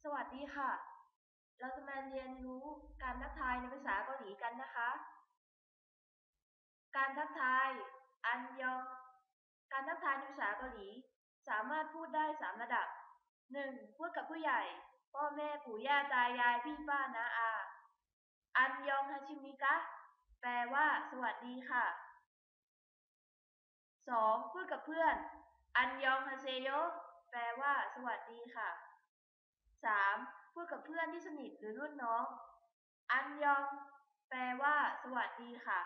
สวัสดีค่ะ เราจะมาเรียนรู้การทักทายในภาษาเกาหลีกันนะคะ การทักทายอันยองการทักทายในภาษาเกาหลีสามารถพูดได้3ระดับ 1. พูดกับผู้ใหญ่พ่อแม่ปู่ย่าตายายพี่ป้าน้าอาอันยองฮาชิมิกะแปลว่าสวัสดีค่ะ 2. พูดกับเพื่อนอันยองฮาเซโยแปลว่าสวัสดีค่ะ 3. พูดกับเพื่อนที่สนิทหรือรุ่นน้องอันยองแปลว่าสวัสดีค่ะ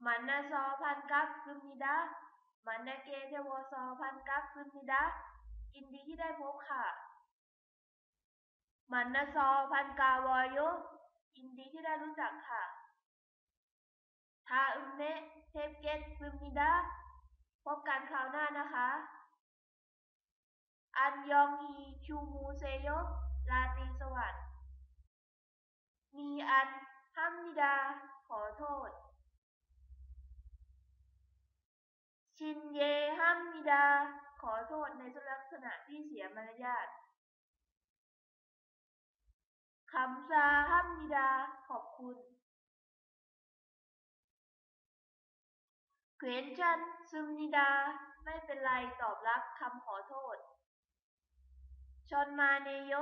มันนาซอพันกับซึมิดามันนาเกเทวซอพันกับซึมิดายินดีที่ได้พบค่ะมันนาซอพันกาวอยโยยินดีที่ได้รู้จักค่ะทาอึมเนะเทปเกตซึมิดาพบกันคราวหน้านะคะอันยองฮีชูมูเซโยลาตรีสวัสดิ์มีอันฮัมนิดาขอโทษชินเยฮัมนิดาขอโทษในลักษณะที่เสียมารยาทคำซาฮัมนิดาขอบคุณเกรนชันซึมนิดาไม่เป็นไรตอบรับคำขอโทษชอนมาเนโย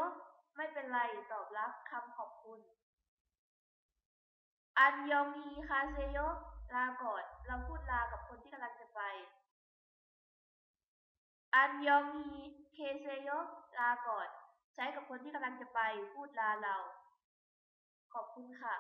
ไม่เป็นไรตอบรับคำขอบคุณอันยองฮีคาเซโยลาก่อนเราพูดลากับคนที่กำลังจะไปอันยองฮีเคเซโยลาก่อนใช้กับคนที่กำลังจะไปพูดลาเราขอบคุณค่ะ